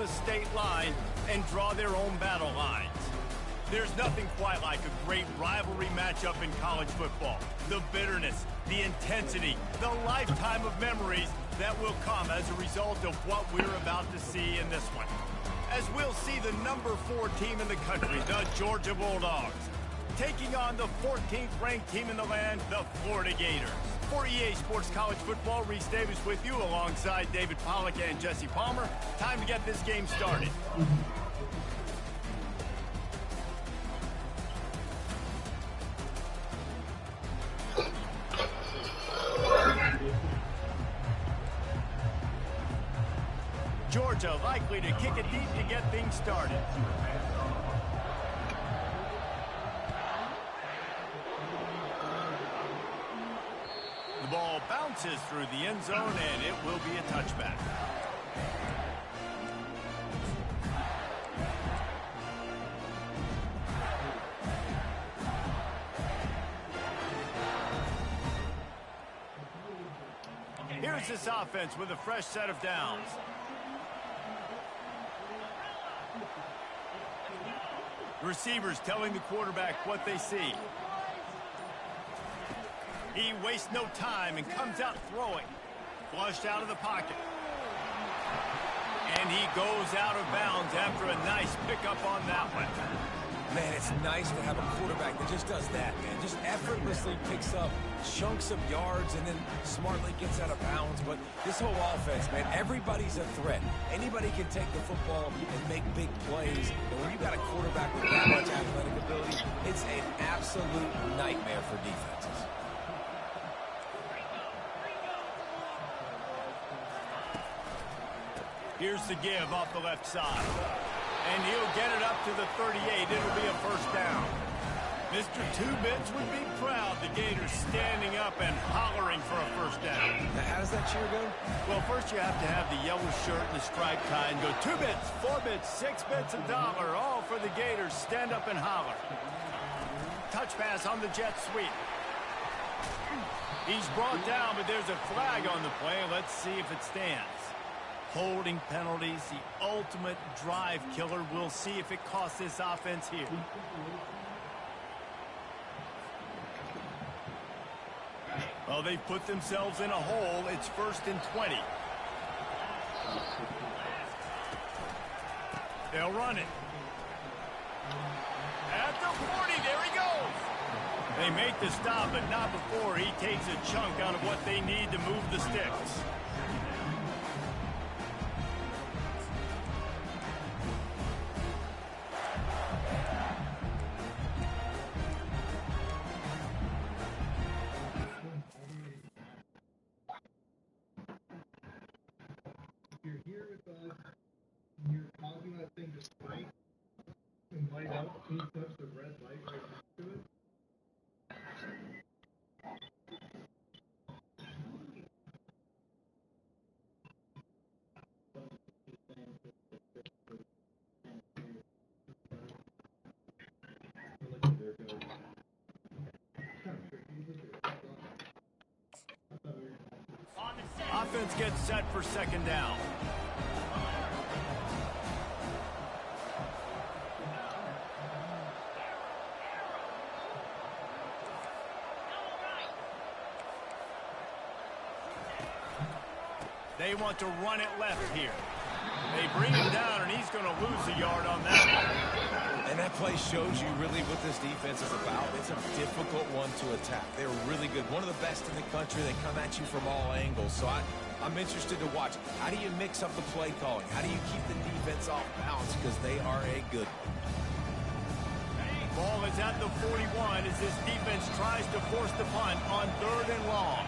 the state line and draw their own battle lines. There's nothing quite like a great rivalry matchup in college football. The bitterness, the intensity, the lifetime of memories that will come as a result of what we're about to see in this one. As we'll see the number 4 team in the country, the Georgia Bulldogs, taking on the 14th ranked team in the land, the Florida Gators. For EA Sports College Football, Reese Davis with you alongside David Pollack and Jesse Palmer. Time to get this game started. Georgia likely to kick it deep to get things started. The ball bounces through the end zone, and it will be a touchback. Here's this offense with a fresh set of downs. Receivers telling the quarterback what they see. He wastes no time and comes out throwing. Flushed out of the pocket. And he goes out of bounds after a nice pickup on that one. Man, it's nice to have a quarterback that just does that, man. Just effortlessly picks up chunks of yards and then smartly gets out of bounds. But this whole offense, man, everybody's a threat. Anybody can take the football and make big plays. And when you got a quarterback with that much athletic ability, it's an absolute nightmare for defenses. Here's the give off the left side. And he'll get it up to the 38. It'll be a first down. Mr. Two-Bits would be proud. The Gators standing up and hollering for a first down. Now, how does that cheer go? Well, first you have to have the yellow shirt and the striped tie and go 2 bits, 4 bits, 6 bits, $1, all for the Gators. Stand up and holler. Touch pass on the jet sweep. He's brought down, but there's a flag on the play. Let's see if it stands. Holding penalties, the ultimate drive killer. We'll see if it costs this offense here. Well, they've put themselves in a hole. It's 1st and 20. They'll run it. At the 40, there he goes. They make the stop, but not before he takes a chunk out of what they need to move the sticks. Offense gets set for second down. They want to run it left here. They bring him down, and he's going to lose a yard on that one. And that play shows you really what this defense is about. It's a difficult one to attack. They're really good. One of the best in the country. They come at you from all angles. So I'm interested to watch. How do you mix up the play calling? How do you keep the defense off balance? Because they are a good one. Ball is at the 41 as this defense tries to force the punt on 3rd and long.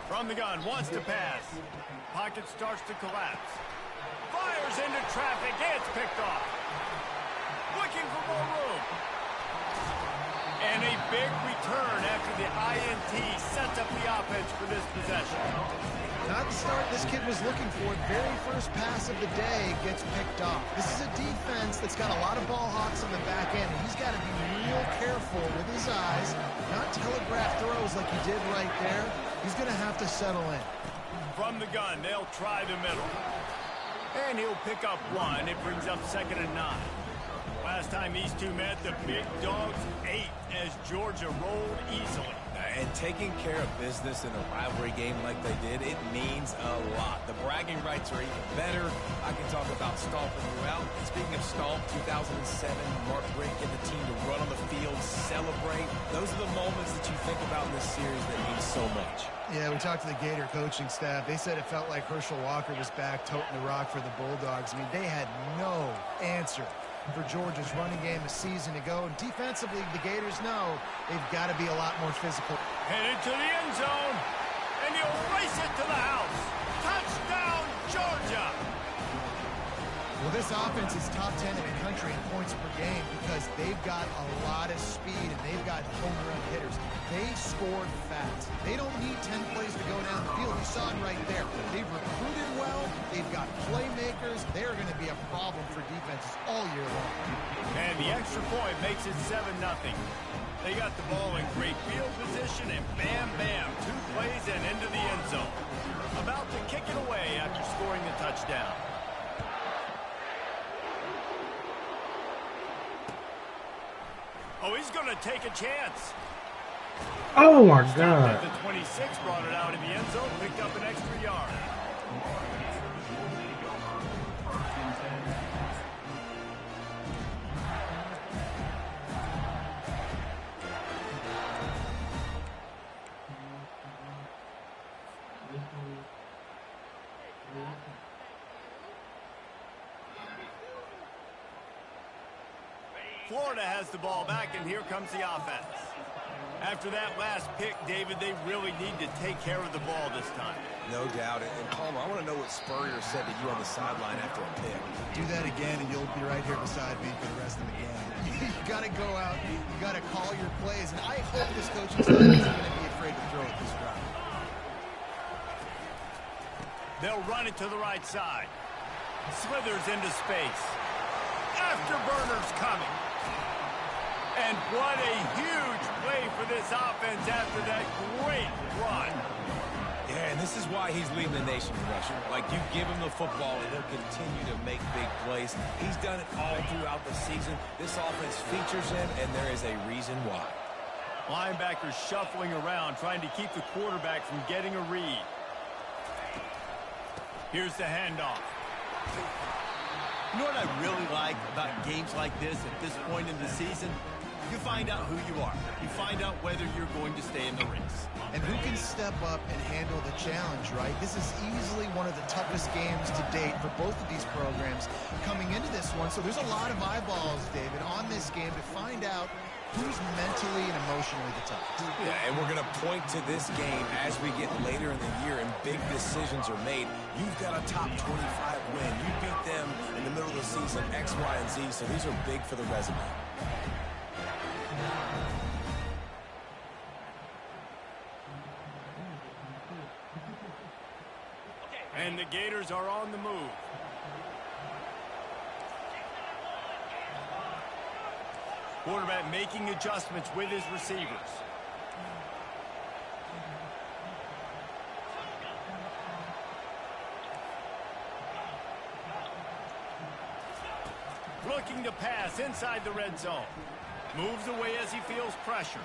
From the gun, wants to pass. Pocket starts to collapse. Fires into traffic, and it's picked off. Looking for more room. And a big return after the INT sets up the offense for this possession. Not the start this kid was looking for. Very first pass of the day gets picked off. This is a defense that's got a lot of ball hawks on the back end. And he's got to be real careful with his eyes, not telegraph throws like he did right there. He's going to have to settle in. From the gun, they'll try the middle. And he'll pick up one. It brings up 2nd and 9. Last time these two met, the big dogs ate as Georgia rolled easily. And taking care of business in a rivalry game like they did, it means a lot. The bragging rights are even better. I can talk about stomping throughout. And speaking of stomp, 2007, Mark Richt and the team to run on the field, celebrate. Those are the moments that you think about in this series that mean so much. Yeah, we talked to the Gator coaching staff. They said it felt like Herschel Walker was back toting the rock for the Bulldogs. I mean, they had no answer for Georgia's running game a season ago. And defensively, the Gators know they've got to be a lot more physical. Headed to the end zone, and he'll race it to the house. Touchdown, Georgia! Well, this offense is top 10 in the country in points per game because they've got a lot of speed and they've got home run hitters. They scored fast. They don't need 10 plays to go down the field. You saw it right there. They've recruited well. They've got playmakers. They're going to be a problem for defenses all year long. And the extra point makes it 7-0. They got the ball in great field position, and bam, bam, 2 plays and into the end zone. About to kick it away after scoring the touchdown. Oh, he's going to take a chance. Oh, my God. The 26 brought it out in the end zone, picked up an extra yard. Florida has the ball back, and here comes the offense. After that last pick, David, they really need to take care of the ball this time. No doubt. And Palmer, I want to know what Spurrier said to you on the sideline after a pick. Do that again, and you'll be right here beside me for the rest of the game. You got to go out. You got to call your plays. And I hope this coaching staff isn't going to be afraid to throw at this drive. They'll run it to the right side. Slithers into space. Afterburner's coming. And what a huge play for this offense after that great run. Yeah, and this is why he's leading the nation in rushing. Like, you give him the football, and he'll continue to make big plays. He's done it all throughout the season. This offense features him, and there is a reason why. Linebackers shuffling around, trying to keep the quarterback from getting a read. Here's the handoff. You know what I really like about games like this at this point in the season? You find out who you are. You find out whether you're going to stay in the race. And who can step up and handle the challenge, right? This is easily one of the toughest games to date for both of these programs coming into this one. So there's a lot of eyeballs, David, on this game to find out who's mentally and emotionally the toughest. Yeah, and we're going to point to this game as we get later in the year and big decisions are made. You've got a top 25 win. You beat them in the middle of the season, X, Y, and Z, so these are big for the resume. And the Gators are on the move. Quarterback making adjustments with his receivers. Looking to pass inside the red zone. Moves away as he feels pressure.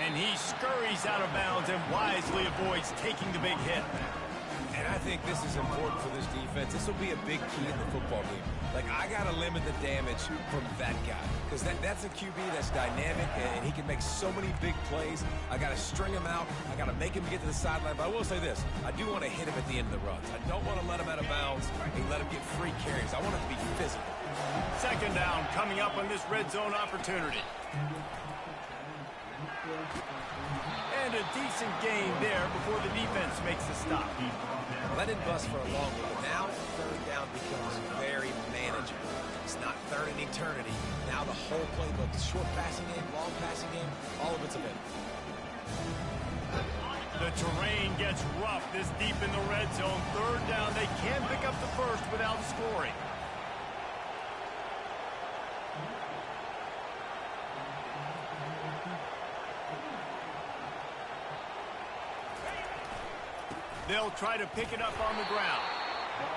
And he scurries out of bounds and wisely avoids taking the big hit. And I think this is important for this defense. This will be a big key in the football game. Like, I got to limit the damage from that guy. Because that's a QB that's dynamic, and he can make so many big plays. I got to string him out. I got to make him get to the sideline. But I will say this. I do want to hit him at the end of the runs. I don't want to let him out of bounds and let him get free carries. I want it to be physical. Second down coming up on this red zone opportunity. And a decent gain there before the defense makes the stop. Well, that didn't bust for a long one, but now third down becomes very manageable. It's not third and eternity. Now the whole playbook, short passing game, long passing game, all of it's available. The terrain gets rough this deep in the red zone. Third down, they can pick up the first without scoring. They'll try to pick it up on the ground.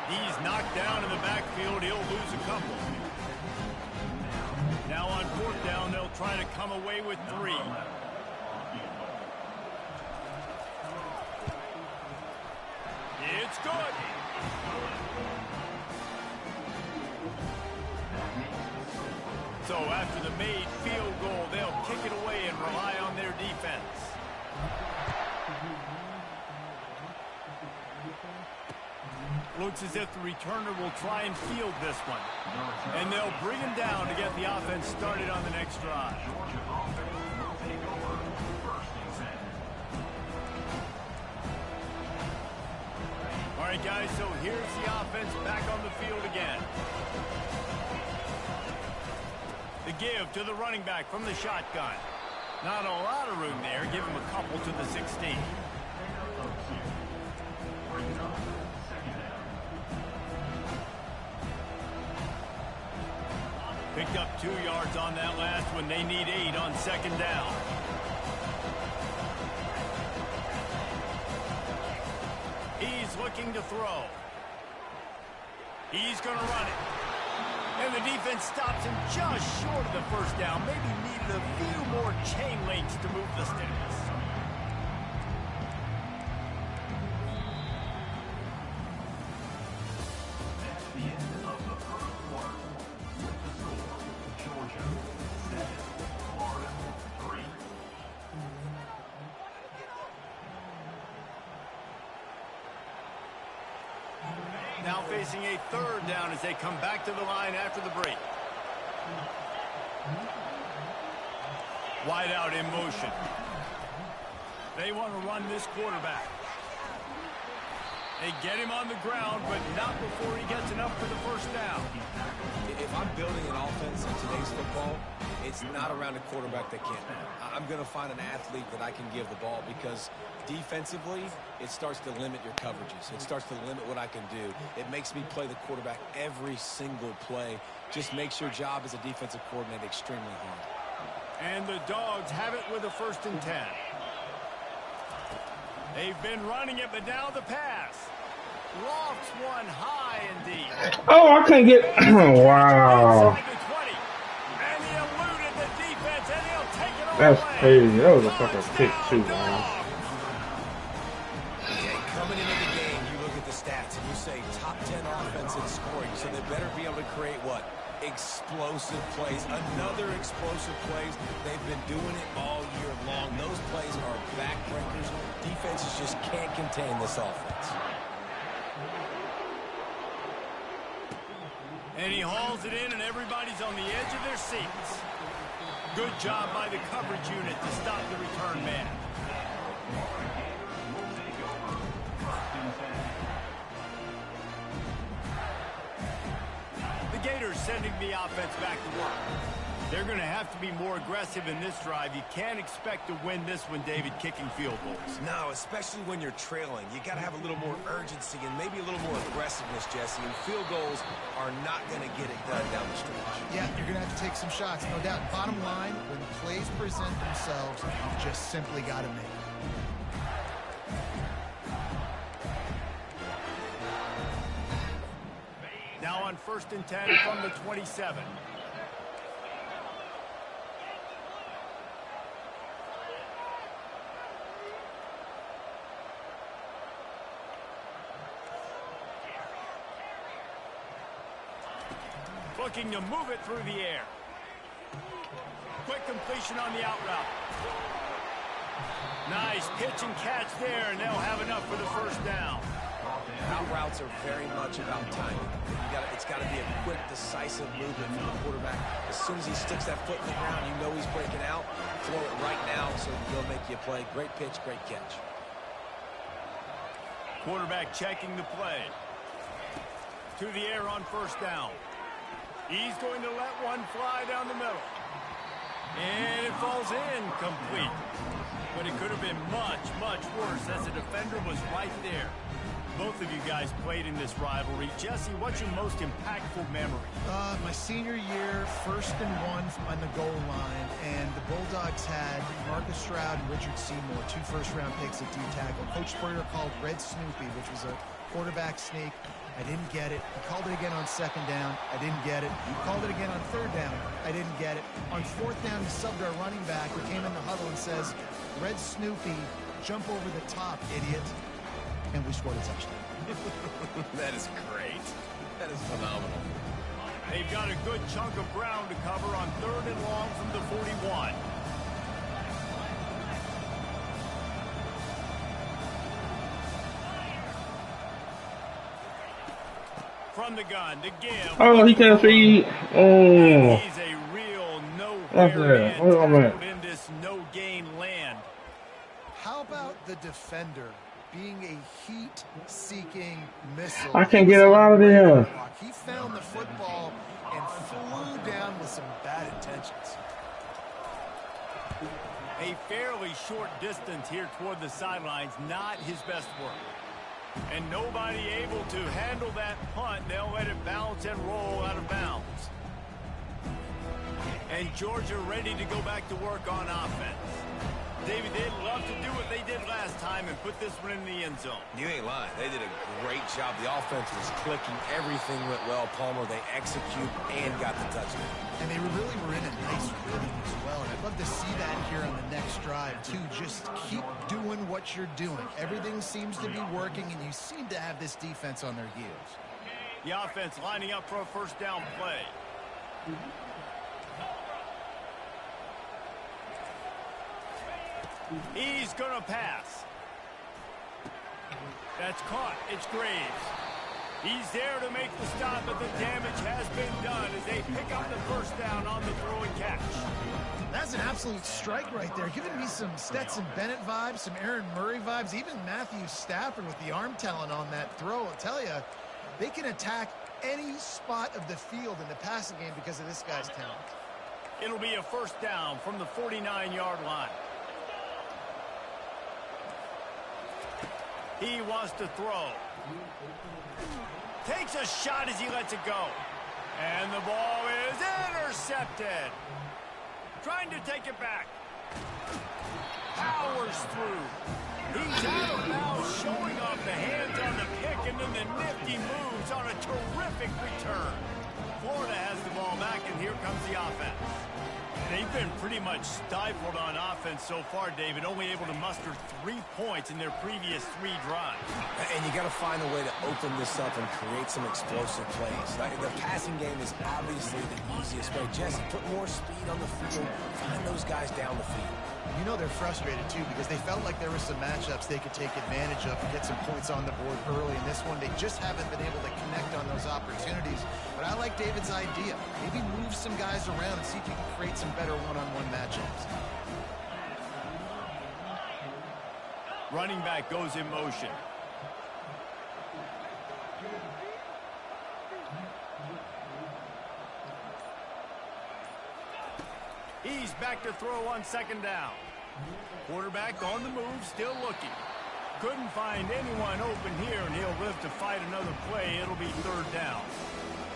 He's knocked down in the backfield. He'll lose a couple. Now on fourth down, they'll try to come away with 3. It's good. So after the made field goal, they'll kick it away and rely on their defense. Looks as if the returner will try and field this one. And they'll bring him down to get the offense started on the next drive. All right, guys, so here's the offense back on the field again. The give to the running back from the shotgun. Not a lot of room there. Give him a couple to the 16. Picked up 2 yards on that last one. They need 8 on second down. He's looking to throw. He's going to run it. And the defense stops him just short of the first down. Maybe needed a few more chain links to move the sticks. Now facing a third down as they come back to the line after the break. Wide out in motion. They want to run this quarterback. They get him on the ground, but not before he gets enough for the first down. If I'm building an offense in today's football, it's not around a quarterback that can't. I'm going to find an athlete that I can give the ball because defensively, it starts to limit your coverages. It starts to limit what I can do. It makes me play the quarterback every single play. Just makes your job as a defensive coordinator extremely hard. And the Dogs have it with a 1st and 10. They've been running it, but now the pass. Lofts one high and deep. Oh, I couldn't get. Oh, wow. And he eluded the defense, and he'll take it all That's away. crazy. That was a fucking pick, too, man. Okay, coming into the game, you look at the stats, and you say top 10 offense in scoring, so they better be able to create what? Explosive plays. Another explosive plays. They've been doing it all year long. Those plays are backbreakers. Defenses just can't contain this offense. And he hauls it in, and everybody's on the edge of their seats. Good job by the coverage unit to stop the return man. The Gators sending the offense back to work. They're going to have to be more aggressive in this drive. You can't expect to win this one, David, kicking field goals. No, especially when you're trailing. You got to have a little more urgency and maybe a little more aggressiveness, Jesse. And field goals are not going to get it done down the stretch. Yeah, you're going to have to take some shots, no doubt. Bottom line, when plays present themselves, you've just simply got to make them. Now on 1st and 10 from the 27. Looking to move it through the air. Quick completion on the out route. Nice pitch and catch there, and they'll have enough for the first down. Out routes are very much about timing. It's got to be a quick, decisive movement from the quarterback. As soon as he sticks that foot in the ground, you know he's breaking out. Throw it right now so he'll make you a play. Great pitch, great catch. Quarterback checking the play. To the air on first down. He's going to let one fly down the middle. And it falls incomplete. But it could have been much, much worse as the defender was right there. Both of you guys played in this rivalry. Jesse, what's your most impactful memory? My senior year, 1st and 1 on the goal line, and the Bulldogs had Marcus Stroud and Richard Seymour, 2 first-round picks at D-tackle. Coach Spurrier called Red Snoopy, which was a quarterback sneak. I didn't get it. He called it again on 2nd down. I didn't get it. He called it again on 3rd down. I didn't get it. On 4th down, he subbed our running back, who came in the huddle and says, Red Snoopy, jump over the top, idiot. And we scored a touchdown. That is great. That is phenomenal. They've got a good chunk of ground to cover on 3rd and long from the 41. From the gun to give. Oh, he can't see. Oh. He's a real no-fair man in this no-gain land. How about the defender being a heat-seeking missile? I can't get a lot of them. He found the football and flew down with some bad intentions. A fairly short distance here toward the sidelines, not his best work. And nobody able to handle that punt. They'll let it bounce and roll out of bounds. And Georgia ready to go back to work on offense. David, they'd love to do what they did last time and put this one in the end zone. You ain't lying. They did a great job. The offense was clicking. Everything went well. Palmer, they execute and got the touchdown. And they really were in a nice rhythm as well. And I'd love to see that here on the next drive, too. Just keep doing what you're doing. Everything seems to be working, and you seem to have this defense on their heels. The offense lining up for a first down play. He's going to pass. That's caught. It's Graves. He's there to make the stop, but the damage has been done as they pick up the first down on the throw and catch. That's an absolute strike right there. Giving me some Stetson Bennett vibes, some Aaron Murray vibes, even Matthew Stafford with the arm talent on that throw. I'll tell you, they can attack any spot of the field in the passing game because of this guy's talent. It'll be a first down from the 49-yard line. He wants to throw. Takes a shot as he lets it go. And the ball is intercepted. Trying to take it back. Powers through. He's out of bounds, showing off the hands on the pick, and then the nifty moves on a terrific return. Florida has the ball back, and here comes the offense. They've been pretty much stifled on offense so far, David, only able to muster 3 points in their previous 3 drives. And you got to find a way to open this up and create some explosive plays. The passing game is obviously the easiest way. Jesse, put more speed on the field. Find those guys down the field. You know they're frustrated, too, because they felt like there were some matchups they could take advantage of and get some points on the board early. In this one, they just haven't been able to connect on those opportunities. But I like David's idea. Maybe move some guys around and see if you can create some better one-on-one matchups. Running back goes in motion. He's back to throw on second down. Quarterback on the move, still looking. Couldn't find anyone open here, and he'll live to fight another play. It'll be third down.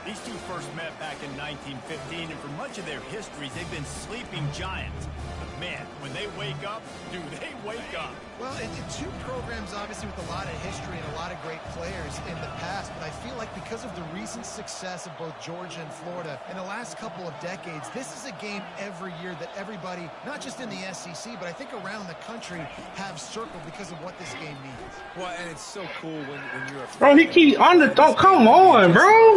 These two first met back in 1915, and for much of their histories, they've been sleeping giants. But man, when they wake up, do they wake up? Well, two programs, obviously, with a lot of history and a lot of great players in the past, but I feel like because of the recent success of both Georgia and Florida in the last couple of decades, this is a game every year that everybody, not just in the SEC, but I think around the country, have circled because of what this game means. Well, and it's so cool when you're a... Bro, he keep under. Don't come on, bro.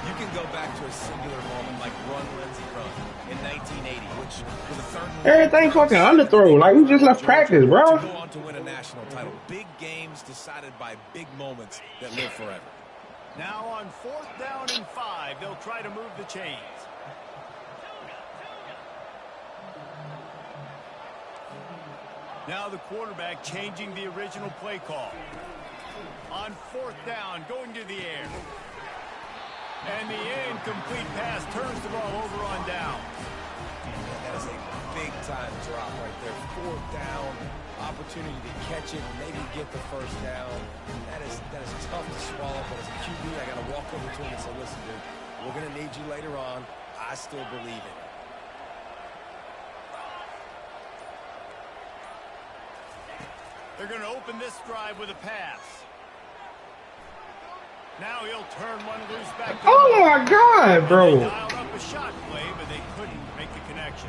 You can go back to a singular moment like Run, Lindsey, Run in 1980, which was a third... Everything fucking underthrow. Like, we just left practice, bro. To go on to win a national title. Big games decided by big moments that live forever. Now on 4th down and 5, they'll try to move the chains. Now the quarterback changing the original play call. On 4th down, going to the air. And the incomplete pass turns the ball over on down. That is a big-time drop right there. 4th down, opportunity to catch it, maybe get the first down. That is tough to swallow, but as a QB, I got to walk over to him and say, listen, dude, we're going to need you later on. I still believe it. They're going to open this drive with a pass. Now he'll turn one loose back. Oh my God, bro. They dialed up a shot play, but they couldn't make the connection.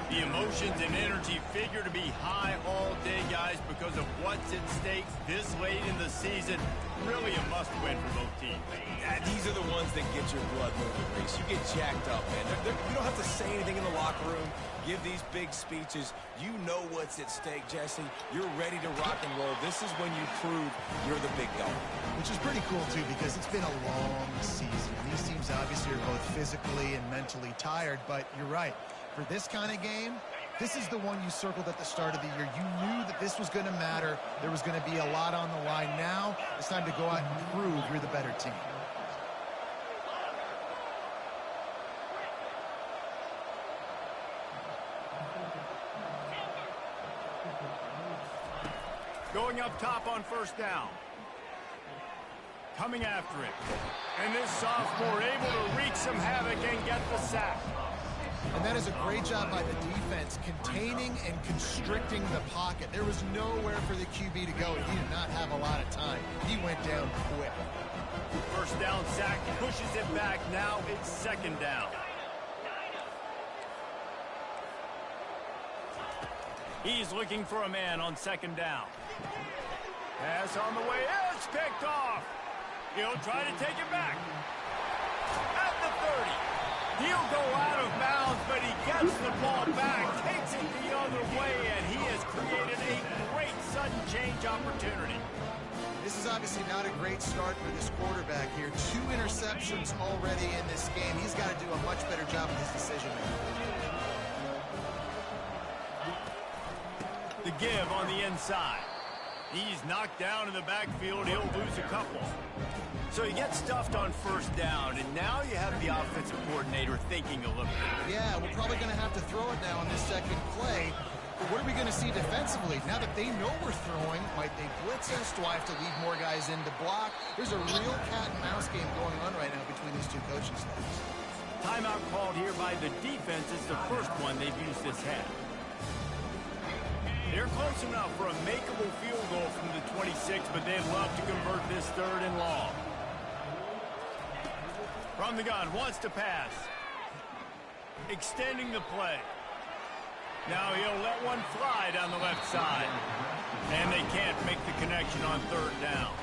The emotions and energy figure to be high all day, guys, because of what's at stake this late in the season. Really a must-win for both teams. Yeah, these are the ones that get your blood moving, Reese. You get jacked up, man. You don't have to say anything in the locker room, give these big speeches. You know what's at stake, Jesse. You're ready to rock and roll. This is when you prove you're the big dog. Which is pretty cool, too, because it's been a long season. These teams obviously are both physically and mentally tired, but you're right. For this kind of game, this is the one you circled at the start of the year. You knew that this was going to matter. There was going to be a lot on the line. Now it's time to go out and prove you're the better team. Going up top on 1st down. Coming after it. And this sophomore able to wreak some havoc and get the sack. And that is a great job by the defense, containing and constricting the pocket. There was nowhere for the QB to go, and he did not have a lot of time. He went down quick. 1st down sack, pushes it back. Now it's 2nd down. He's looking for a man on 2nd down. Pass on the way. It's picked off. He'll try to take it back. At the 30. He'll go out of bounds, but he gets the ball back, takes it the other way, and he has created a great sudden change opportunity. This is obviously not a great start for this quarterback here. 2 interceptions already in this game. He's got to do a much better job with his decision-making. The give on the inside. He's knocked down in the backfield. He'll lose a couple. So he gets stuffed on 1st down, and now you have the offensive coordinator thinking a little bit. Yeah, we're probably going to have to throw it now on this 2nd play. But what are we going to see defensively? Now that they know we're throwing, might they blitz us? Do I have to leave more guys in to block? There's a real cat-and-mouse game going on right now between these 2 coaching staffs. Timeout called here by the defense. It's the first one they've used this half. They're close enough for a makeable field goal from the 26, but they'd love to convert this 3rd and long. From the gun, wants to pass. Extending the play. Now he'll let one fly down the left side. And they can't make the connection on 3rd down.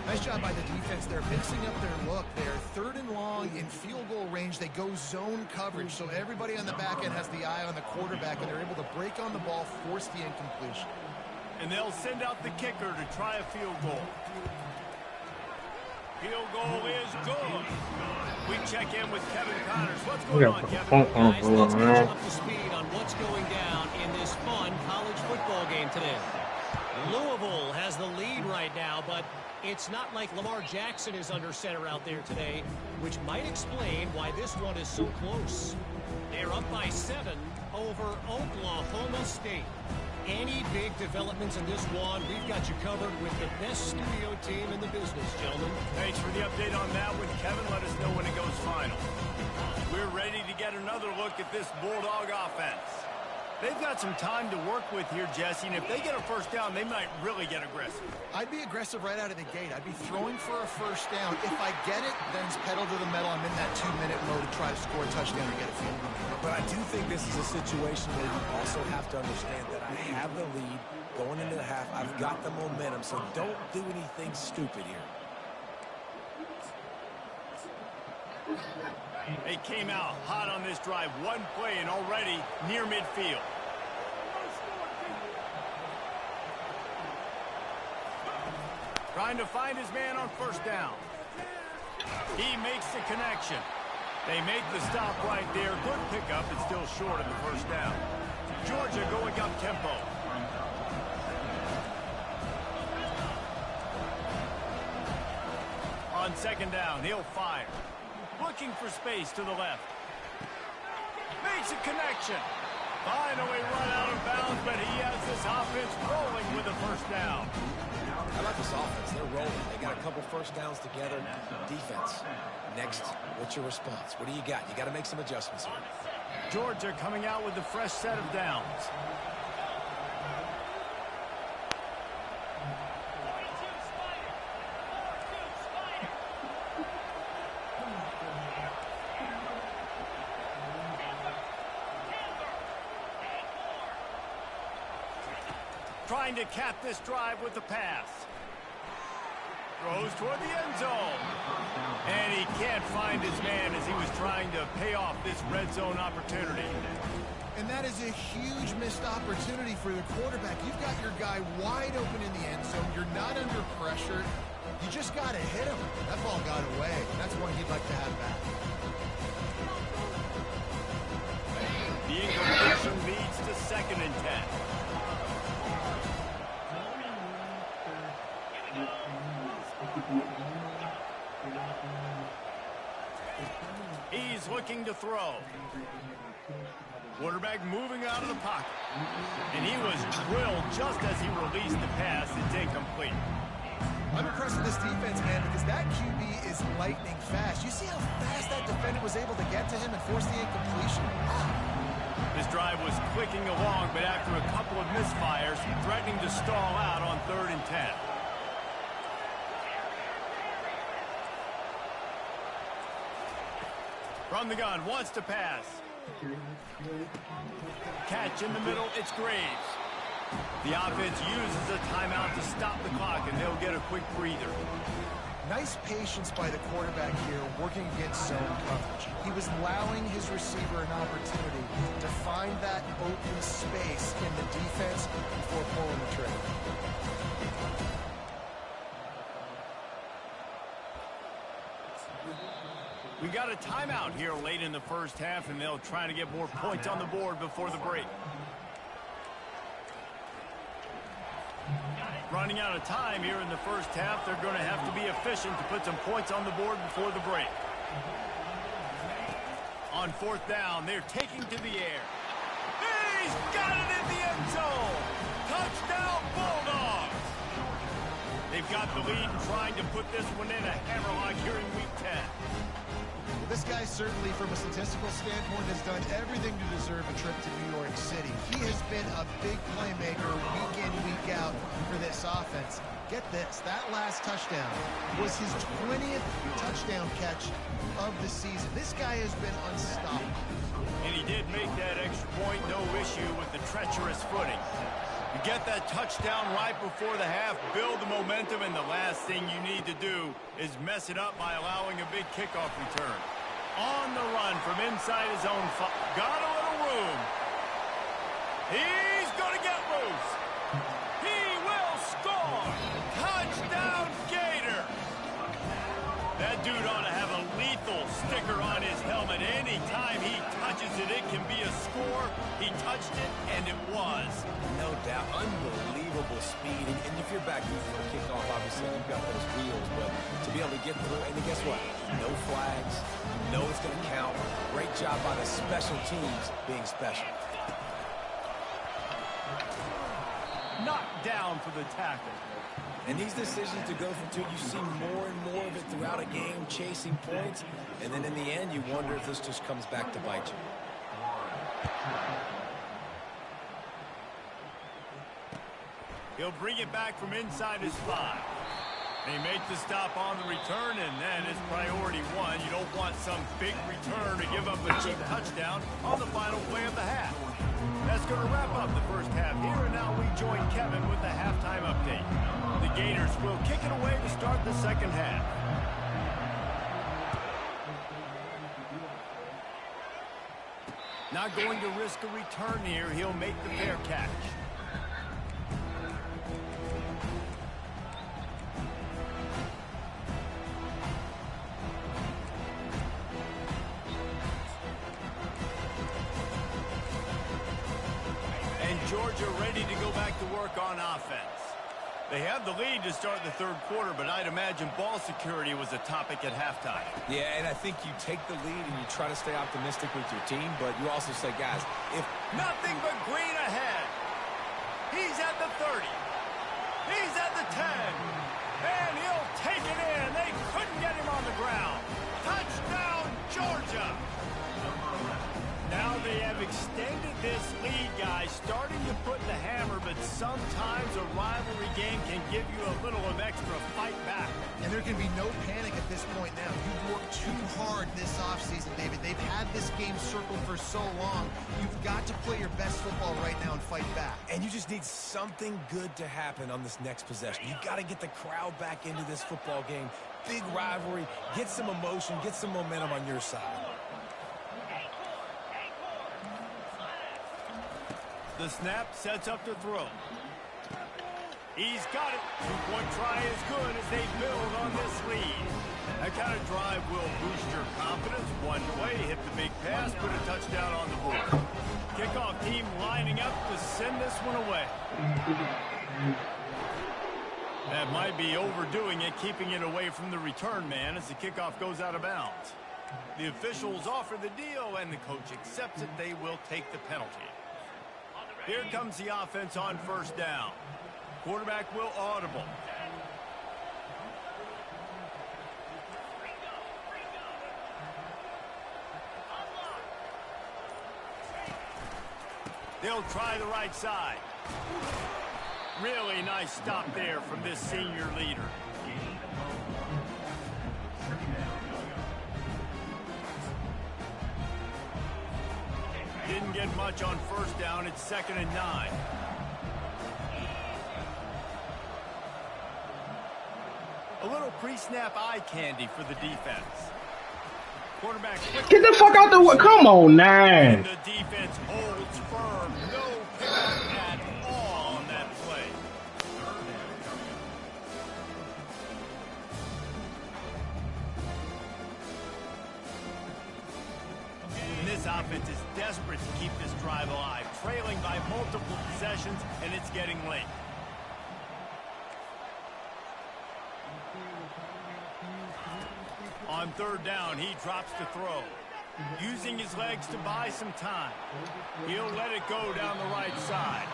Nice job by the defense. They're mixing up their look. They're 3rd and long in field goal range. They go zone coverage, so everybody on the back end has the eye on the quarterback, and they're able to break on the ball, force the incompletion. And they'll send out the kicker to try a field goal. Field goal is good. We check in with Kevin Connors. What's going on, Kevin? Guys, let's catch you up to speed on what's going down in this fun college football game today. Louisville has the lead right now, but it's not like Lamar Jackson is under center out there today, which might explain why this one is so close. They're up by 7 over Oklahoma State. Any big developments in this one, we've got you covered with the best studio team in the business, gentlemen. Thanks for the update on that one, Kevin. Let us know when it goes final. We're ready to get another look at this Bulldog offense. They've got some time to work with here, Jesse, and if they get a 1st down, they might really get aggressive. I'd be aggressive right out of the gate. I'd be throwing for a 1st down. If I get it, then it's pedal to the metal. I'm in that 2-minute mode to try to score a touchdown or get a field goal. But I do think this is a situation where you also have to understand that I have the lead going into the half. I've got the momentum, so don't do anything stupid here. They came out hot on this drive. One play and already near midfield. Trying to find his man on 1st down. He makes the connection. They make the stop right there. Good pickup. It's still short of the 1st down. Georgia going up tempo. On 2nd down, he'll fire. Looking for space to the left. Makes a connection. Finally run out of bounds, but he has this offense rolling with a first down. How about this offense? They're rolling. They got a couple first downs together. Defense. Next, what's your response? What do you got? You got to make some adjustments here. Georgia coming out with a fresh set of downs. Trying to cap this drive with the pass. Throws toward the end zone. And he can't find his man as he was trying to pay off this red zone opportunity. And that is a huge missed opportunity for the quarterback. You've got your guy wide open in the end zone. You're not under pressure. You just got to hit him. That ball got away. That's one he'd like to have back. The incompletion leads to 2nd and 10. He's looking to throw. Quarterback moving out of the pocket. And he was drilled just as he released the pass. It's incomplete. I'm impressed with this defense, man, because that QB is lightning fast. You see how fast that defender was able to get to him and force the incompletion? Wow. This drive was clicking along, but after a couple of misfires, threatening to stall out on 3rd and 10. From the gun, wants to pass. Catch in the middle, it's Graves. The offense uses a timeout to stop the clock, and they'll get a quick breather. Nice patience by the quarterback here, working against zone coverage. He was allowing his receiver an opportunity to find that open space in the defense before pulling the trigger. We got a timeout here late in the first half, and they'll try to get more points on the board before the break. Running out of time here in the first half, they're going to have to be efficient to put some points on the board before the break. On 4th down, they're taking to the air. He's got it in the end zone! Touchdown, Bulldogs! They've got the lead and trying to put this one in a hammerlock here in Week 10. This guy certainly, from a statistical standpoint, has done everything to deserve a trip to New York City. He has been a big playmaker week in, week out for this offense. Get this, that last touchdown was his 20th touchdown catch of the season. This guy has been unstoppable. And he did make that extra point, no issue with the treacherous footing. You get that touchdown right before the half, build the momentum, and the last thing you need to do is mess it up by allowing a big kickoff return. On the run from inside his own got a little room. He's going to get loose. He will score. Touchdown, Gator. That dude ought to have a lethal sticker on his helmet. Anytime he touches it, it can be a score. He touched it, and it was. No doubt. Unbelievable speed. And if you're back for a kickoff, obviously you've got those wheels. But to be able to get through, and then guess what? No flags. No, it's going to count. Great job by the special teams being special. Knocked down for the tackle. And these decisions to go for 2, you see more and more of it throughout a game, chasing points. And then in the end, you wonder if this just comes back to bite you. He'll bring it back from inside his 5. They make the stop on the return, and that is priority 1. You don't want some big return to give up a cheap touchdown on the final play of the half. That's going to wrap up the first half here, and now we join Kevin with the halftime update. The Gators will kick it away to start the second half. Not going to risk a return here. He'll make the fair catch. Georgia ready to go back to work on offense. They have the lead to start the third quarter, but I'd imagine ball security was a topic at halftime. Yeah, and I think you take the lead and you try to stay optimistic with your team, but you also say, guys, if Nothing but green ahead. He's at the 30. He's at the 10. And he'll take it in. They couldn't get him on the ground. Touchdown, Georgia. Now they have extended this lead, guys, starting to put the hammer, but sometimes a rivalry game can give you a little of extra fight back. And there can be no panic at this point now. You've worked too hard this offseason, David. They've had this game circled for so long. You've got to play your best football right now and fight back. And you just need something good to happen on this next possession. You got to get the crowd back into this football game. Big rivalry. Get some emotion. Get some momentum on your side. The snap sets up to throw. He's got it. Two-point try is good as they build on this lead. That kind of drive will boost your confidence. One play, hit the big pass, put a touchdown on the board. Kickoff team lining up to send this one away. That might be overdoing it, keeping it away from the return man as the kickoff goes out of bounds. The officials offer the deal, and the coach accepts it. They will take the penalty. Here comes the offense on first down. Quarterback will audible. They'll try the right side. Really nice stop there from this senior leader. Didn't get much on first down. It's 2nd and 9. A little pre-snap eye candy for the defense. Quarterback. Get the fuck out the way. Come on, man. The defense holds firm. No pickup at all on that play. This offense is desperate to keep this drive alive, trailing by multiple possessions, and it's getting late. On third down, he drops to throw. Using his legs to buy some time. He'll let it go down the right side.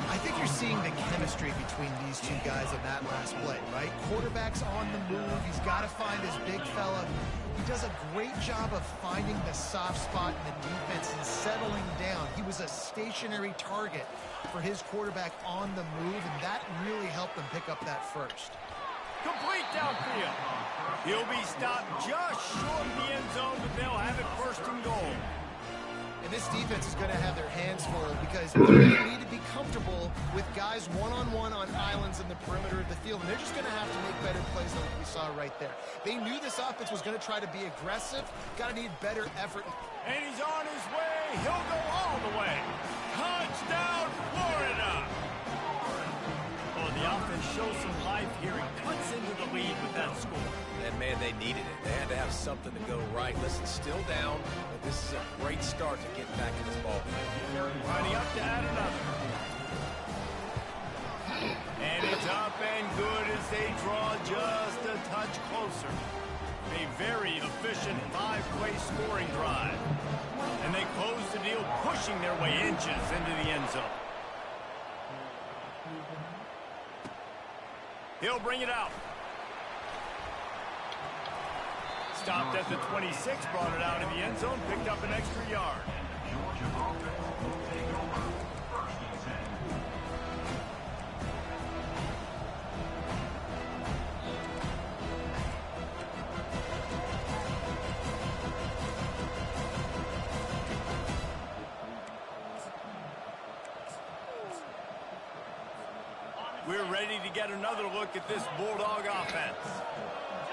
I think you're seeing the chemistry between these two guys on that last play, right? Quarterback's on the move. He's got to find his big fella. He does a great job of finding the soft spot in the defense and settling down. He was a stationary target for his quarterback on the move, and that really helped them pick up that first. Complete downfield. He'll be stopped just short of the end zone, but they'll have it 1st and goal. And this defense is going to have their hands full because they need to be comfortable with guys one-on-one on islands in the perimeter of the field, and they're just going to have to make better plays than what we saw right there. They knew this offense was going to try to be aggressive, got to need better effort. And he's on his way. He'll go all the way. Touchdown, Florida! Oh, the offense shows some life here and cuts into the lead with that score. And, man, they needed it. They had to have something to go right. Listen, still down, but this is a great start to getting back in this ball game. Lining up to add another. And it's up and good as they draw just a touch closer. A very efficient 5-play scoring drive. And they close the deal, pushing their way inches into the end zone. He'll bring it out. Stopped at the 26, brought it out of the end zone, picked up an extra yard. We're ready to get another look at this Bulldog offense.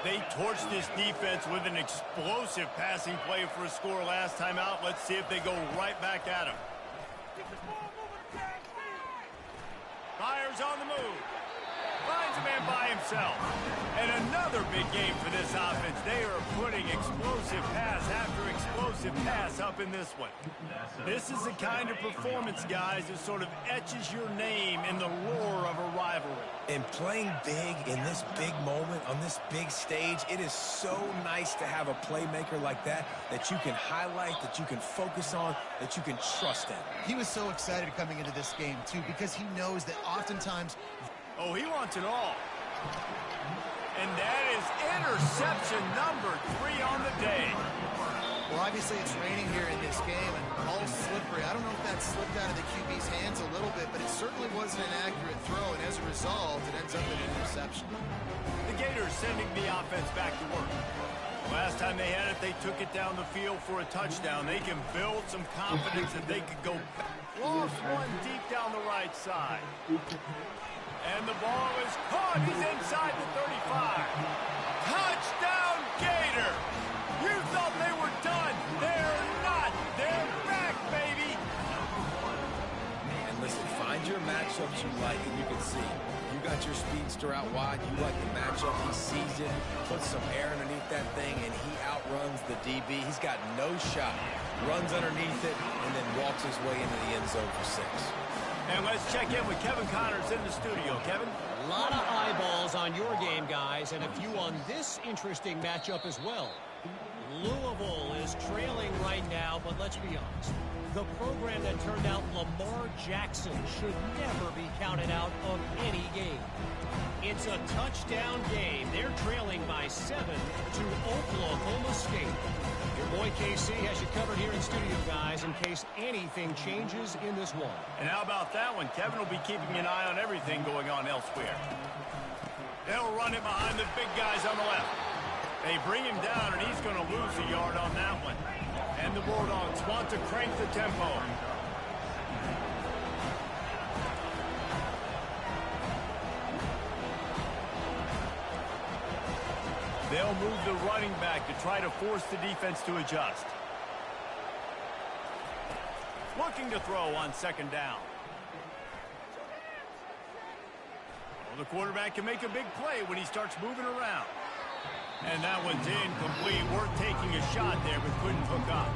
They torched this defense with an explosive passing play for a score last time out. Let's see if they go right back at him. Fires on the move. Finds a man man by himself. And another big game for this offense. They are putting explosive pass after explosive pass up in this one. This is the kind of performance, guys, that sort of etches your name in the lore of a rivalry. And playing big in this big moment, on this big stage, it is so nice to have a playmaker like that you can highlight, that you can focus on, that you can trust in. He was so excited coming into this game, too, because he knows that oftentimes... Oh, he wants it all. And that is interception number 3 on the day. Well, obviously it's raining here in this game, and ball's slippery. I don't know if that slipped out of the QB's hands a little bit, but it certainly wasn't an accurate throw, and as a result, it ends up in an interception. The Gators sending the offense back to work. Last time they had it, they took it down the field for a touchdown. They can build some confidence that they could go back. Lost one deep down the right side. And the ball is caught. He's inside the 35. Touchdown, Gator! You thought they were done. They're not. They're back, baby. And listen, find your matchups you like, and you can see. You got your speedster out wide. You like the matchup. He sees it, puts some air underneath that thing, and he outruns the DB. He's got no shot. Runs underneath it, and then walks his way into the end zone for 6. And let's check in with Kevin Connors in the studio. Kevin? A lot of eyeballs on your game, guys, and a few on this interesting matchup as well. Louisville is trailing right now, but let's be honest. The program that turned out Lamar Jackson should never be counted out of any game. It's a touchdown game. They're trailing by 7 to Oklahoma State. Your boy KC has you covered here in studio, guys, in case anything changes in this one. And how about that one? Kevin will be keeping an eye on everything going on elsewhere. They'll run it behind the big guys on the left. They bring him down, and he's going to lose a yard on that one. And the Bulldogs want to crank the tempo. They'll move the running back to try to force the defense to adjust. Looking to throw on 2nd down. Well, the quarterback can make a big play when he starts moving around. And that one's incomplete. Worth taking a shot there, but couldn't hook up.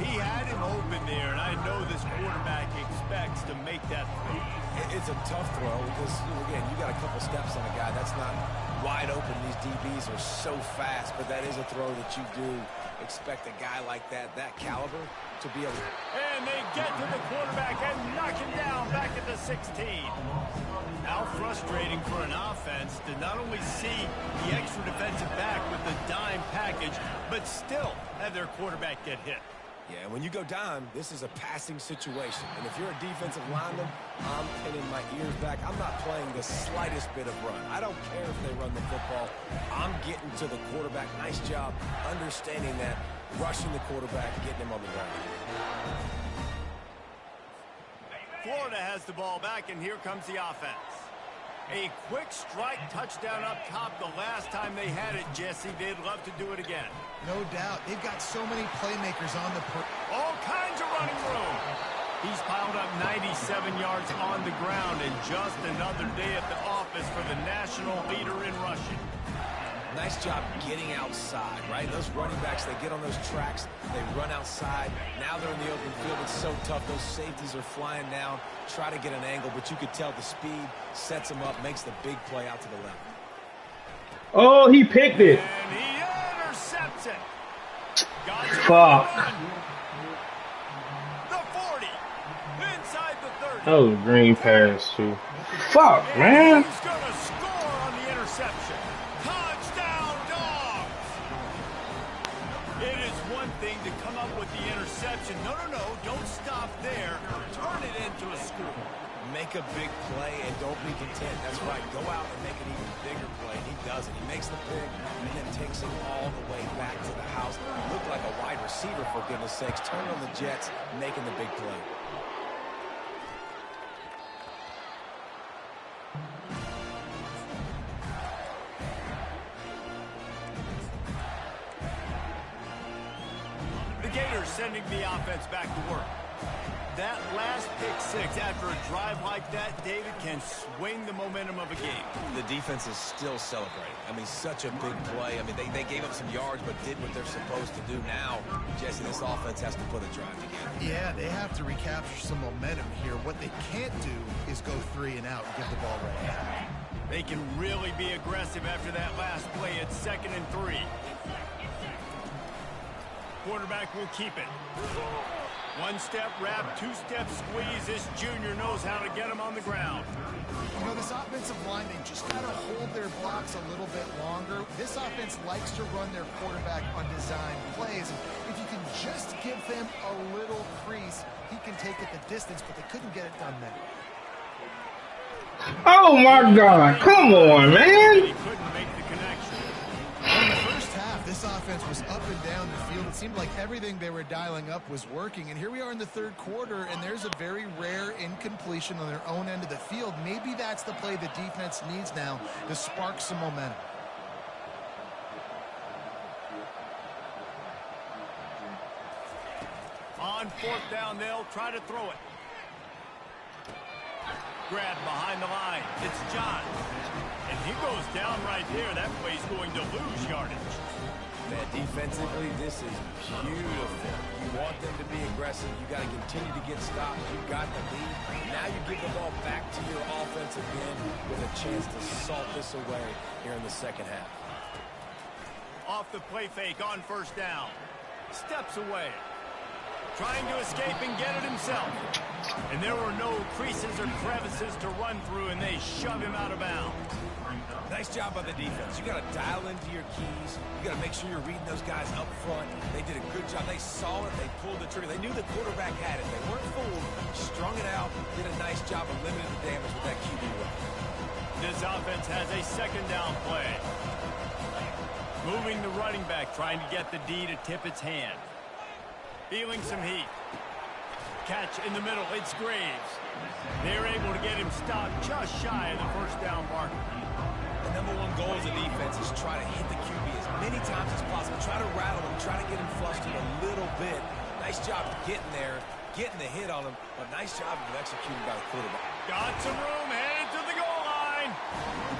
He had him open there, and I know this quarterback expects to make that throw. It's a tough throw because, again, you got a couple steps on a guy. That's not wide open. These DBs are so fast, but that is a throw that you do expect a guy like that caliber, to be able to. And they get to the quarterback and knock him down back at the 16. How frustrating for an offense to not only see the extra defensive back with the dime package, but still have their quarterback get hit. Yeah, when you go down, this is a passing situation. And if you're a defensive lineman, I'm pinning my ears back. I'm not playing the slightest bit of run. I don't care if they run the football. I'm getting to the quarterback. Nice job understanding that, rushing the quarterback, getting him on the ground. Florida has the ball back, and here comes the offense. A quick strike touchdown up top the last time they had it, Jesse. They'd love to do it again. No doubt. They've got so many playmakers on the... All kinds of running room. He's piled up 97 yards on the ground, and just another day at the office for the national leader in rushing. Nice job getting outside, right? Those running backs, they get on those tracks, they run outside. Now they're in the open field. It's so tough. Those safeties are flying down, try to get an angle, but you could tell the speed sets them up, makes the big play out to the left. Oh, he picked it. And he intercepts it. Fuck. The 40. Inside the 30. That was a green pass, too. Fuck, man. He's going to score on the interception. Touchdown, Dogs. It is one thing to come up with the interception. No, don't stop there. Turn it into a score. Make a big play and don't be content. That's right. Go out and make an even bigger play. And he does it. He makes the pick and then takes it all the way back to the house. Looked like a wide receiver, for goodness sakes. Turn on the Jets, making the big play. The Gators sending the offense back to work. That last pick six after a drive like that, David, can swing the momentum of a game. The defense is still celebrating. I mean, such a big play. I mean, they gave up some yards but did what they're supposed to do now. Jesse, this offense has to put a drive together. Yeah, they have to recapture some momentum here. What they can't do is go 3 and out and give the ball right back. They can really be aggressive after that last play. It's 2nd and 3. Quarterback will keep it. 1-step wrap, 2-step squeeze. This junior knows how to get him on the ground. You know, this offensive line, they just got to hold their blocks a little bit longer. This offense likes to run their quarterback on design plays. If you can just give them a little crease, he can take it the distance, but they couldn't get it done there. Oh my God! Come on, man! He couldn't make the connection. In the first half, this offense was up and down the field. It seemed like everything they were dialing up was working. And here we are in the third quarter, and there's a very rare incompletion on their own end of the field. Maybe that's the play the defense needs now to spark some momentum. On 4th down, they'll try to throw it. Grab behind the line. It's John. And he goes down right there. That play's going to lose yardage. Man, defensively, this is beautiful. You want them to be aggressive. You got to continue to get stops. You got the lead. Now you give the ball back to your offense again with a chance to salt this away here in the second half. Off the play fake on 1st down. Steps away. Trying to escape and get it himself. And there were no creases or crevices to run through, and they shove him out of bounds. Nice job by the defense. You got to dial into your keys. You got to make sure you're reading those guys up front. They did a good job. They saw it. They pulled the trigger. They knew the quarterback had it. They weren't fooled. Strung it out. Did a nice job of limiting the damage with that QB run. This offense has a 2nd down play. Moving the running back, trying to get the D to tip its hand. Feeling some heat. Catch in the middle. It's Graves. They're able to get him stopped just shy of the 1st down marker. The number one goal as a defense is try to hit the QB as many times as possible. Try to rattle him. Try to get him flustered a little bit. Nice job of getting there, getting the hit on him, but nice job of executing by the quarterback. Got some room, headed to the goal line.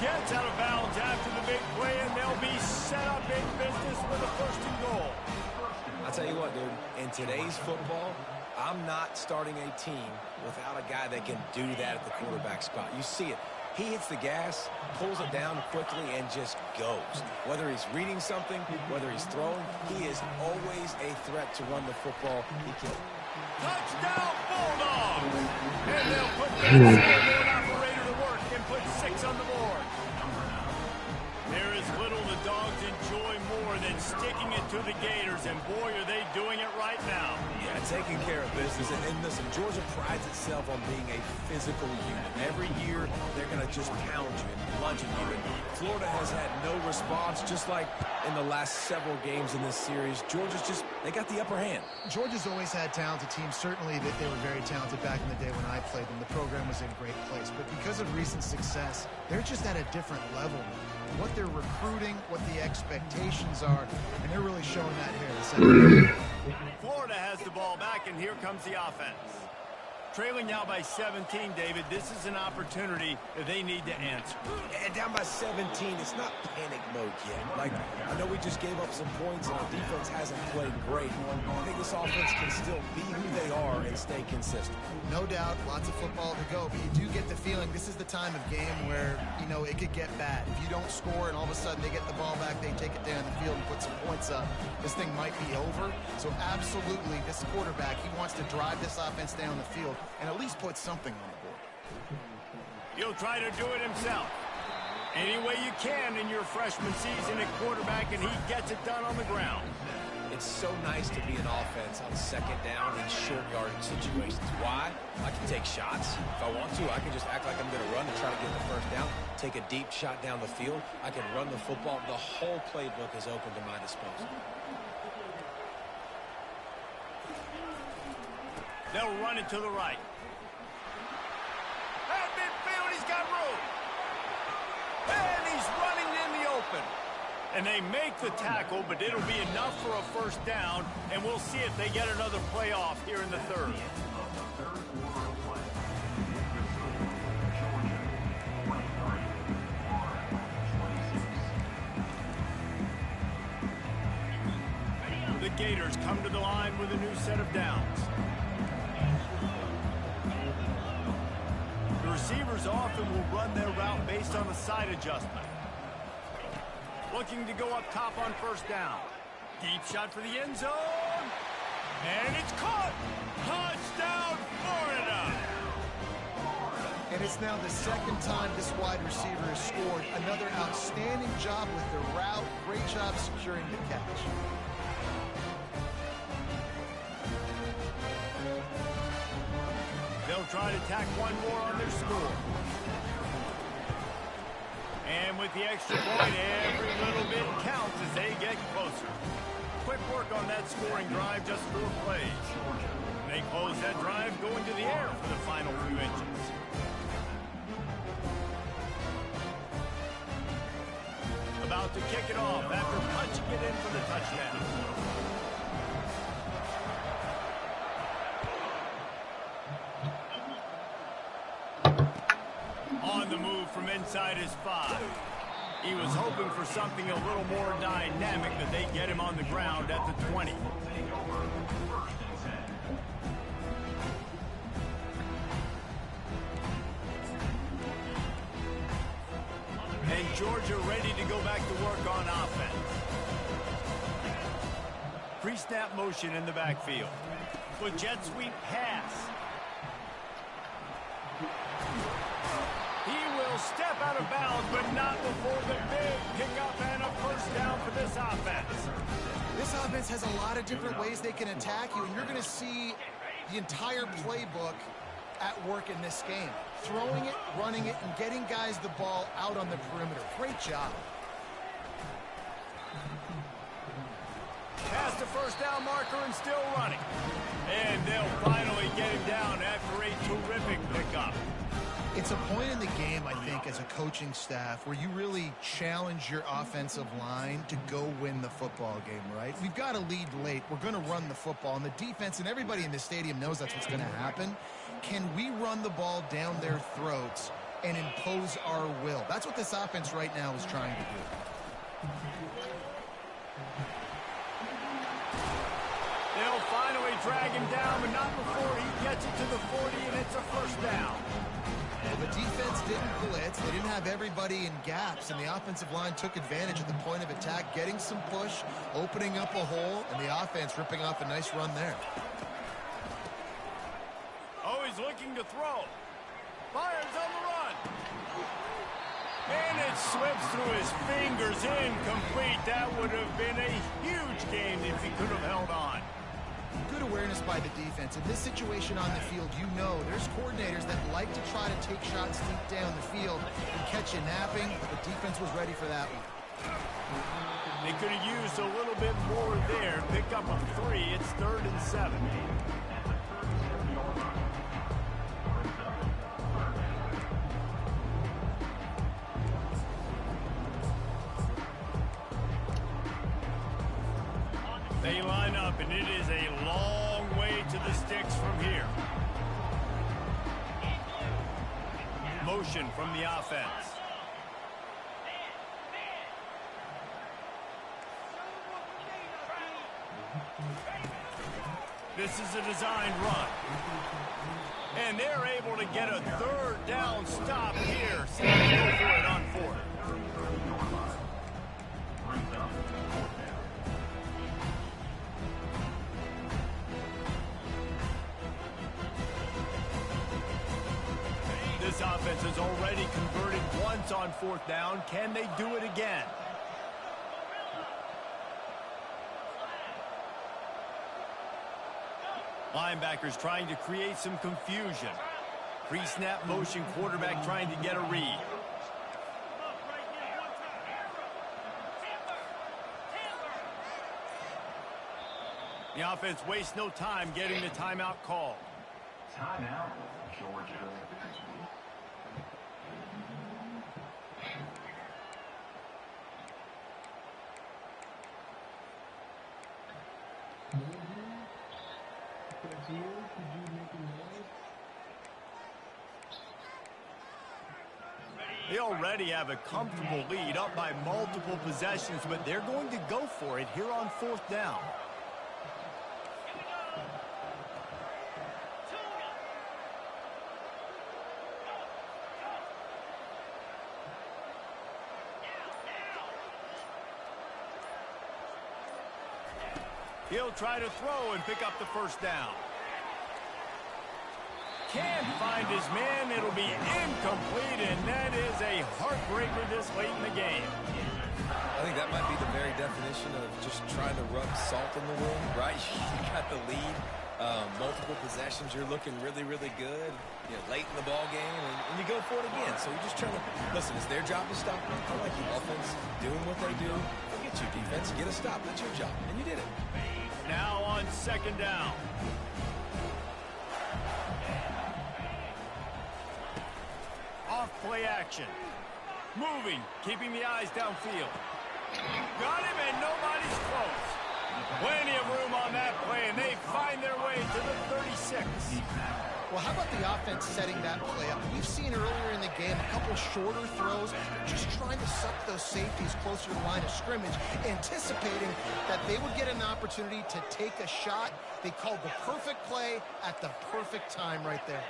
Gets out of bounds after the big play, and they'll be set up in business with a 1st and goal. I'll tell you what, dude, in today's football, I'm not starting a team without a guy that can do that at the quarterback spot. You see it. He hits the gas, pulls it down quickly, and just goes. Whether he's reading something, whether he's throwing, he is always a threat to run the football. He can. Touchdown, Bulldogs! And they'll put the scoreboard operator to work and put 6 on the board. There is little the Dogs enjoy more than sticking it to the Gators, and boy, are they doing it right now. Yeah, taking care of business. And listen, Georgia prides itself on being a physical unit. Every year, they're going to just pound you and bludgeon you. And Florida has had no response, just like in the last several games in this series. Georgia's just, they got the upper hand. Georgia's always had talented teams. Certainly that they were very talented back in the day when I played them. The program was in a great place. But because of recent success, they're just at a different level. What they're recruiting, what the expectations are, and they're really showing that here. Florida has the ball back, and here comes the offense. Trailing now by 17, David. This is an opportunity that they need to answer. And down by 17, it's not panic mode yet. Like, I know we just gave up some points, and our defense hasn't played great. I think this offense can still be who they are and stay consistent. No doubt, lots of football to go, but you do get the feeling this is the time of game where, you know, it could get bad. If you don't score and all of a sudden they get the ball back, they take it down the field and put some points up, this thing might be over. So absolutely, this quarterback, he wants to drive this offense down the field and at least put something on the board. He'll try to do it himself. Any way you can in your freshman season at quarterback, and he gets it done on the ground. It's so nice to be an offense on 2nd down in short yardage situations. Why? I can take shots. If I want to, I can just act like I'm going to run and try to get the 1st down, take a deep shot down the field. I can run the football. The whole playbook is open to my disposal. They'll run it to the right. At midfield, he's got room. And he's running in the open. And they make the tackle, but it'll be enough for a first down, and we'll see if they get another play off here in the third. The Gators come to the line with a new set of downs. The receivers often will run their route based on a side adjustment. Looking to go up top on first down. Deep shot for the end zone. And it's caught. Touchdown, Florida. And it's now the second time this wide receiver has scored. Another outstanding job with the route. Great job securing the catch. They'll try to tack one more on their score. And with the extra point, every little bit counts as they get closer. Quick work on that scoring drive, just 4 plays. They close that drive going to the air for the final few inches. About to kick it off after punching it in for the touchdown. On the move from inside his 5. He was hoping for something a little more dynamic, that they get him on the ground at the 20. And Georgia ready to go back to work on offense. Pre-snap motion in the backfield. With jet sweep pass. He will step out of bounds, but not before the big pickup and a first down for this offense. This offense has a lot of different ways they can attack you, and you're going to see the entire playbook at work in this game. Throwing it, running it, and getting guys the ball out on the perimeter. Great job. Past the first down marker and still running. And they'll finally get him down after a terrific pickup. It's a point in the game, I think, as a coaching staff where you really challenge your offensive line to go win the football game, right? We've got to lead late. We're going to run the football. And the defense and everybody in the stadium knows that's what's going to happen. Can we run the ball down their throats and impose our will? That's what this offense right now is trying to do. They'll finally drag him down, but not before he gets it to the 40, and it's a first down. Well, the defense didn't blitz. They didn't have everybody in gaps, and the offensive line took advantage at the point of attack, getting some push, opening up a hole, and the offense ripping off a nice run there. Oh, he's looking to throw. Fires on the run. And it slips through his fingers, incomplete. That would have been a huge gain if he could have held on. Good awareness by the defense. In this situation on the field, you know there's coordinators that like to try to take shots deep down the field and catch you napping. The defense was ready for that one. They could have used a little bit more there. Pick up a 3. It's 3rd and 7. They line up, and it is a long way to the sticks from here. Motion from the offense. This is a designed run. And they're able to get a 3rd down stop here. So they go for it on 4th. This offense has already converted once on 4th down. Can they do it again? Linebackers trying to create some confusion. Pre-snap motion, quarterback trying to get a read. The offense wastes no time getting the timeout called. Timeout, Georgia. They already have a comfortable lead up by multiple possessions, but they're going to go for it here on 4th down. He'll try to throw and pick up the 1st down. Can't find his man. It'll be incomplete, and that is a heartbreaker this late in the game. I think that might be the very definition of just trying to rub salt in the wound, right? You got the lead, multiple possessions, you're looking really, really good, you know, late in the ball game, and you go for it again. So you're just trying to, listen, it's their job to stop them. I like the offense doing what they do. Forget you, defense, get a stop. That's your job, and you did it. Now on 2nd down. Off play action. Moving, keeping the eyes downfield. Got him, and nobody's close. Plenty of room on that play, and they find their way to the 36. Well, how about the offense setting that play up? We've seen earlier in the game a couple shorter throws, just trying to suck those safeties closer to the line of scrimmage, anticipating that they would get an opportunity to take a shot. They called the perfect play at the perfect time right there.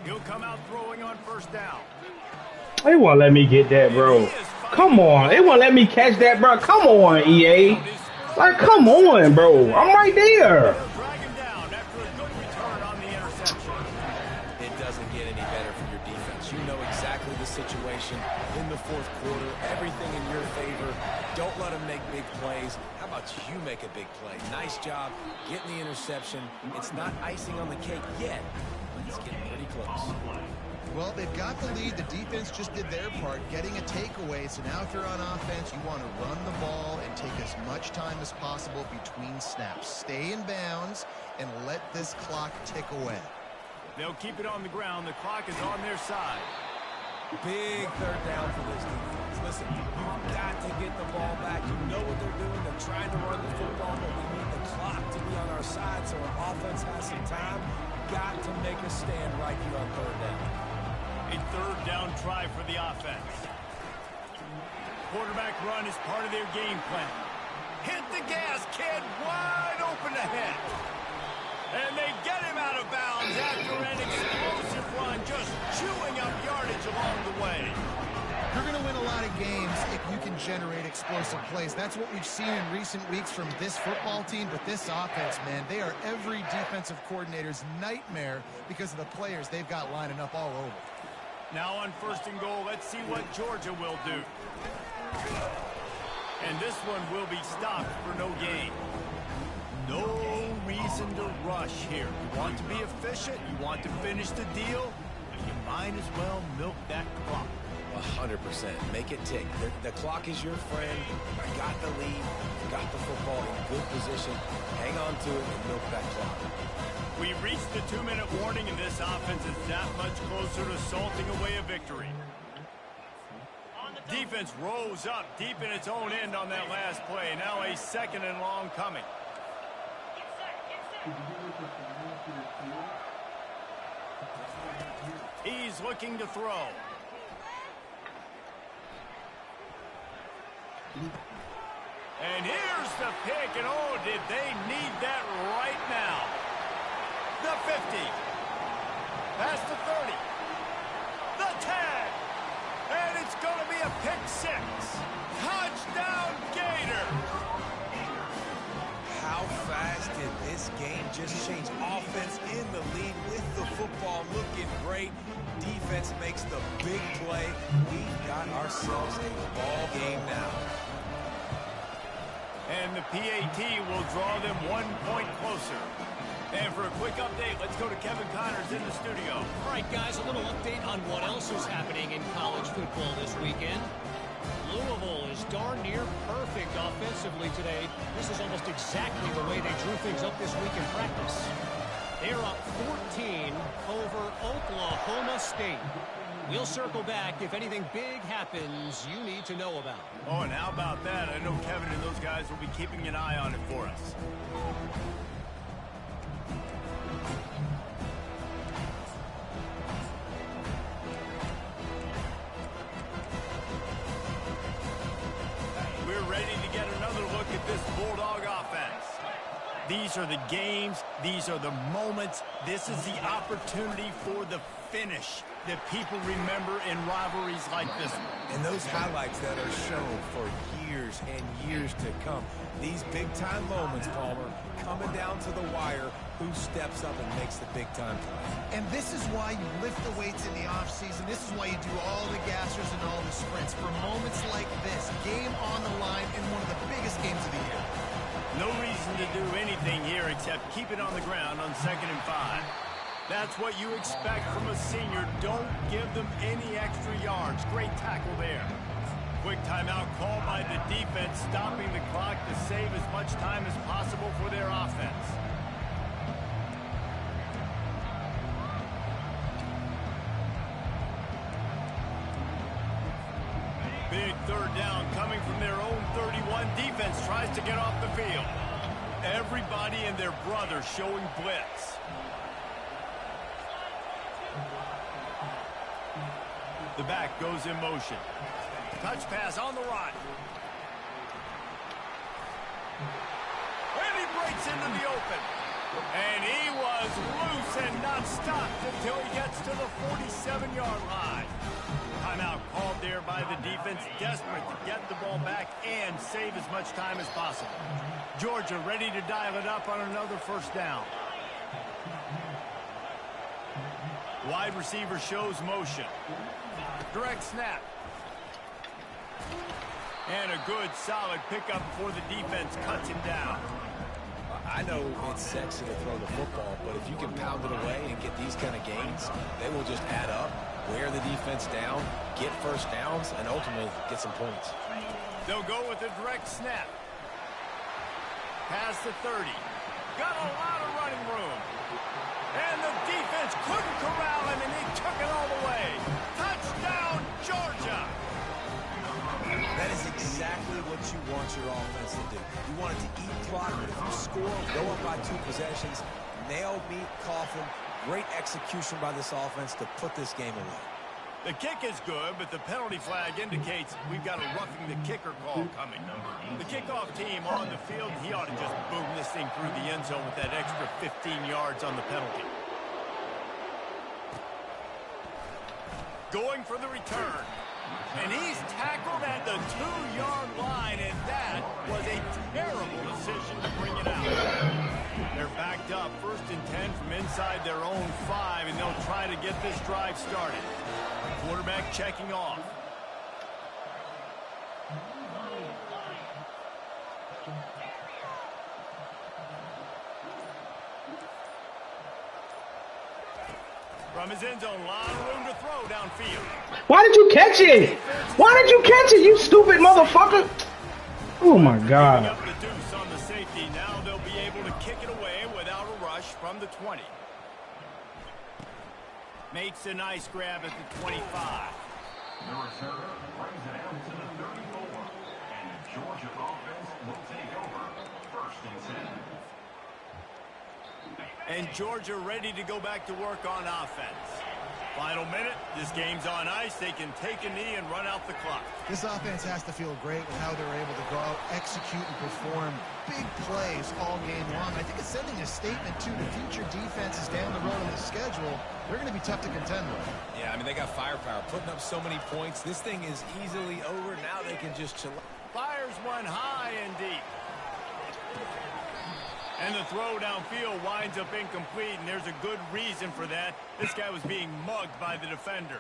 He'll come out throwing on 1st down. They won't let me get that, bro. Come on. They won't let me catch that, bro. Come on, EA. Like, come on, bro. I'm right there. Drag him down after a good return on the interception. It doesn't get any better for your defense. You know exactly the situation in the 4th quarter. Everything in your favor. Don't let them make big plays. How about you make a big play? Nice job getting the interception. It's not icing on the cake yet, but it's getting pretty close. Well, they've got the lead. The defense just did their part, getting a takeaway. So now if you're on offense, you want to run the ball and take as much time as possible between snaps. Stay in bounds and let this clock tick away. They'll keep it on the ground. The clock is on their side. Big 3rd down for this defense. Listen, you've got to get the ball back. You know what they're doing. They're trying to run the football, but we need the clock to be on our side so our offense has some time. Got to make a stand right here on 3rd down. A 3rd down try for the offense. Quarterback run is part of their game plan. Hit the gas, kid. Wide open ahead. And they get him out of bounds after an explosive run, just chewing up yardage along the way. You're going to win a lot of games if you can generate explosive plays. That's what we've seen in recent weeks from this football team. But this offense, man, they are every defensive coordinator's nightmare because of the players they've got lining up all over. Now on 1st and goal, let's see what Georgia will do. And this one will be stopped for no gain. No reason to rush here. You want to be efficient, you want to finish the deal, you might as well milk that clock. 100%. Make it tick. The clock is your friend. You got the lead. You got the football in good position. Hang on to it and milk that clock. We reached the 2-minute warning, and this offense is that much closer to salting away a victory. Defense rose up deep in its own end on that last play. Now a 2nd and long coming. He's looking to throw. And here's the pick, and oh, did they need that right now. The 50. Past the 30. The 10. And it's going to be a pick 6. Touchdown, Gators. How fast did this game just change? Offense in the lead with the football looking great. Defense makes the big play. We've got ourselves a ball game now. And the PAT will draw them 1 point closer. And for a quick update, let's go to Kevin Connors in the studio. All right, guys, a little update on what else is happening in college football this weekend. Louisville is darn near perfect offensively today. This is almost exactly the way they drew things up this week in practice. They're up 14 over Oklahoma State. We'll circle back if anything big happens you need to know about. Oh, and how about that? I know Kevin and those guys will be keeping an eye on it for us. We're ready to get another look at this Bulldog offense. These are the games. These are the moments. This is the opportunity for the finish that people remember in rivalries like this one. And those highlights that are shown for years and years to come. These big-time moments, Palmer, coming down to the wire, who steps up and makes the big-time play. And this is why you lift the weights in the offseason. This is why you do all the gassers and all the sprints. For moments like this, game on the line in one of the biggest games of the year. No reason to do anything here except keep it on the ground on 2nd and 5. That's what you expect from a senior. Don't give them any extra yards. Great tackle there. Quick timeout called by the defense, stopping the clock to save as much time as possible for their offense. Big 3rd down coming from their own 31. Defense tries to get off the field. Everybody and their brother showing blitz. The back goes in motion. Touch pass on the run. And he breaks into the open. And he was loose and not stopped until he gets to the 47-yard line. Timeout called there by the defense, desperate to get the ball back and save as much time as possible. Georgia ready to dial it up on another 1st down. Wide receiver shows motion. Direct snap. And a good, solid pickup before the defense cuts him down. I know it's sexy to throw the football, but if you can pound it away and get these kind of gains, they will just add up, wear the defense down, get 1st downs, and ultimately get some points. They'll go with a direct snap. Past the 30. Got a lot of running room. And the defense couldn't corral him, and he took it all the way. Touchdown, Georgia! That is exactly what you want your offense to do. You want it to eat clock, but if you score, go up by 2 possessions, nail, meet, coffin. Great execution by this offense to put this game away. The kick is good, but the penalty flag indicates we've got a roughing the kicker call coming. The kickoff team on the field, he ought to just boom this thing through the end zone with that extra 15 yards on the penalty. Going for the return. And he's tackled at the 2-yard line, and that was a terrible decision to bring it out. They're backed up, 1st and 10 from inside their own 5, and they'll try to get this drive started. Quarterback checking off. From his end zone, lot of room to throw downfield. Why did you catch it? Why did you catch it, you stupid motherfucker? Oh my God. Up the deuce on the safety. Now they'll be able to kick it away without a rush from the 20. Makes a nice grab at the 25. The return brings it out to the 34. And the Georgia offense will take over 1st and 10. And Georgia ready to go back to work on offense. Final minute. This game's on ice. They can take a knee and run out the clock. This offense has to feel great with how they're able to go out, execute, and perform big plays all game long. I think it's sending a statement, too, to future defenses down the road on the schedule. They're going to be tough to contend with. Yeah, I mean, they got firepower, putting up so many points. This thing is easily over. Now they can just chill. Fires one high and deep. And the throw downfield winds up incomplete, and there's a good reason for that. This guy was being mugged by the defender.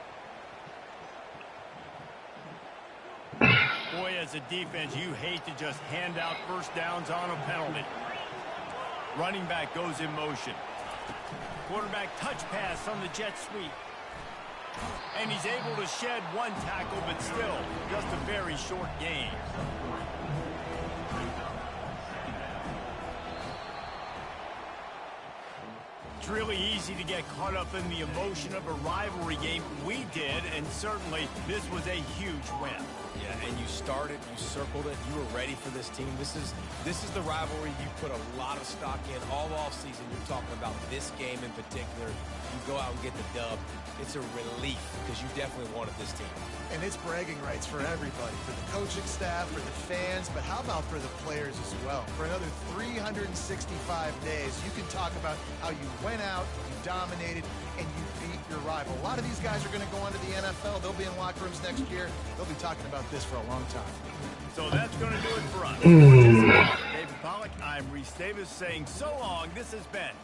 Boy, as a defense, you hate to just hand out 1st downs on a penalty. Running back goes in motion. Quarterback touch pass on the jet sweep. And he's able to shed 1 tackle, but still just a very short gain. really easy to get caught up in the emotion of a rivalry game. We did, and certainly this was a huge win. Yeah, and you started, you circled it, you were ready for this team. This is the rivalry you put a lot of stock in all offseason. You're talking about this game in particular. You go out and get the dub. It's a relief because you definitely wanted this team. And it's bragging rights for everybody, for the coaching staff, for the fans, but how about for the players as well? For another 365 days, you can talk about how you went out, you dominated, and you beat your rival. A lot of these guys are going to go on to the NFL. They'll be in locker rooms next year. They'll be talking about this for a long time. So that's going to do it for us. For David Pollack, I'm Reese Davis saying so long. This has been